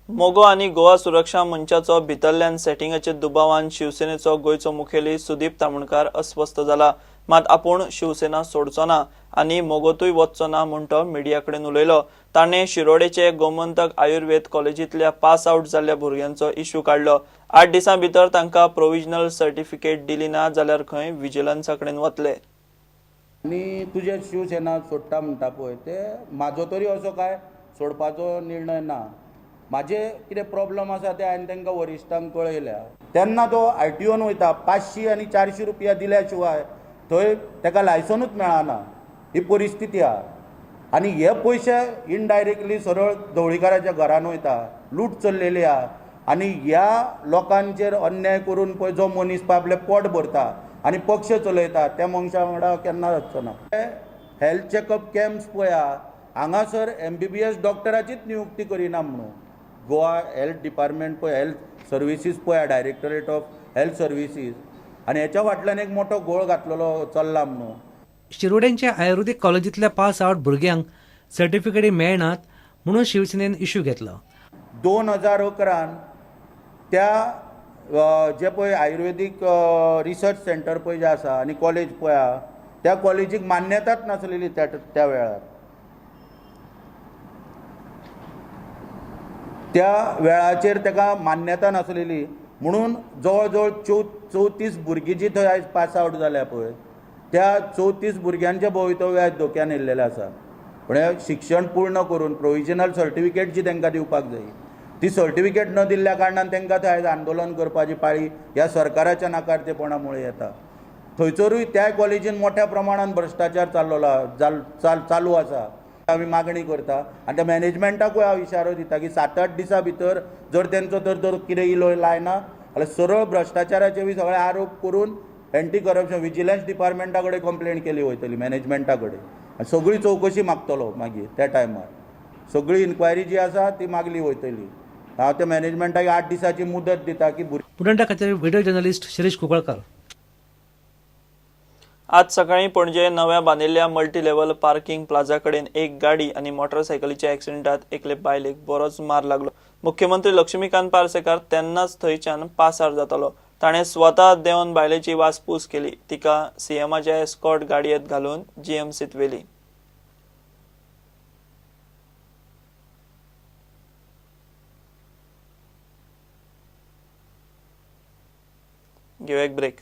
मोगो आणि गोवा सुरक्षा मंचाचो भितरल्यान सेटिंगाचे दुबावान शिवसेनेचो गोयचो मुखेली सुदीप तामणकार अस्वस्थ जाला। मात आपूण शिवसेना सोडचो ना आणि मोगोतूय वचचो ना म्हणतो मिडिया कडेन उलयलो। ताणें शिरोडेचे गोमंतक आयुर्वेद कॉलेजींतल्या पास आउट जाल्ल्या भुरग्यांचो इश्यू काडलो। 8 दिसां भितर तांकां प्रोविजनल सर्टिफिकेट दिली ना जाल्यार खंय विजिलन्सा कडेन वतले। आणि तुझे शिवसेना सोडटा म्हणटा पळय ते म्हाजो तरी असो काय सोडपाचो निर्णय ना। म्हाजे कितें प्रॉब्लम आसा ते हांवें तांकां वरिश्ठांक कळयल्या। तेन्ना तो ITOन वयता 500 आनी 400 रुपया दिल्या शिवाय थंय ताका लायसनूच मेळना। ही परिस्थिती आहा आनी हे पयशे इनडायरेक्टली सरळ ढवळीकाराच्या घरान वयता, लूट चल्लेली आहा। आनी ह्या लोकांचेर अन्याय करून पळय जो मनीस आपलें पोट भरता आनी पक्ष चलयता त्या मनशा वांगडा केन्ना वचचो ना। हेल्थ चॅकअप कॅम्प्स पळया, हांगासर MBBS डॉक्टराचीच नियुक्ती करिना म्हणून। गोवा हेल्थ डिपार्टमेंट पळय, हेल्थ सर्विसीस पळया, डायरेक्टरेट ऑफ हेल्थ सर्विसीस, आनी हेच्या फाटल्यान एक मोठो घोळ घातलेलो चल्ला म्हणून। शिरोडेंच्या आयुर्वेदिक कॉलेजींतल्या पास आउट भुरग्यांक सर्टिफिकेटी मेळनात म्हणून शिवसेनेन इश्यू घेतलो। 2011 त्या जे पळय आयुर्वेदीक रिसर्च सेंटर पळय जे आसा आनी कॉलेज पळया, त्या कॉलेजीक मान्यताच नासलेली त्या वेळार। त्या वेळाचेर ताका मान्यता नासलेली म्हणून जवळ जवळ 34 भुरगीं जी थंय आयज पास आउट जाल्या पळय, त्या 34 भुरग्यांचे भवितव्य आयज धोक्यान येयल्लेलें आसा। म्हणजे शिक्षण पूर्ण करून प्रोविजनल सर्टिफिकेट जी तांकां दिवपाक जाय, ती सर्टिफिकेट न दिल्ल्या कारणान तांकां थंय आयज आंदोलन करपाची पाळी ह्या सरकाराच्या नाकार्तेपणामुळे येता। थंयसरूय त्या कॉलेजीन मोठ्या प्रमाणात भ्रश्टाचार चालू आसा। आमी मागणी करता आनी त्या मॅनेजमेंटाकूय हांव इशारो दिता की 7-8 दिसां भितर जर तेंचो तर कितें इलो लायना जाल्यार सरळ भ्रश्टाचाराचे बी सगळे आरोप करून एंटी करप्शन विजिलन्स डिपार्टमेंटा कडेन कंप्लेंट केली वयतली, मॅनेजमेंटा कडेन, आनी सगळी चवकशी मागतलो मागीर त्या टायमार। सगळी इन्क्वायरी जी आसा ती मागली वयतली। हांव त्या मॅनेजमेंटाक 8 दिसांची मुदत दिता की पुणेंटा खातीर व्हिडिओ जर्नलिस्ट शिरीष कुंकळकर। आज सकाळी पणजे नव्या बांदिल्ल्या मल्टी लेव्हल पार्किंग प्लाझा कडेन एक गाडी आणि मोटारसायकलीच्या ॲक्सिडेंटात एकले बायलेक बरोच मार लागलो। मुख्यमंत्री लक्ष्मीकांत पार्सेकार तेन्नाच थंयच्यान पासार जातालो। ताणें स्वता देंवन बायलेची वासपूस केली। तिका CMच्या एस्कॉर्ट गाडयेंत घालून GMCत व्हेली। घेऊ एक ब्रेक।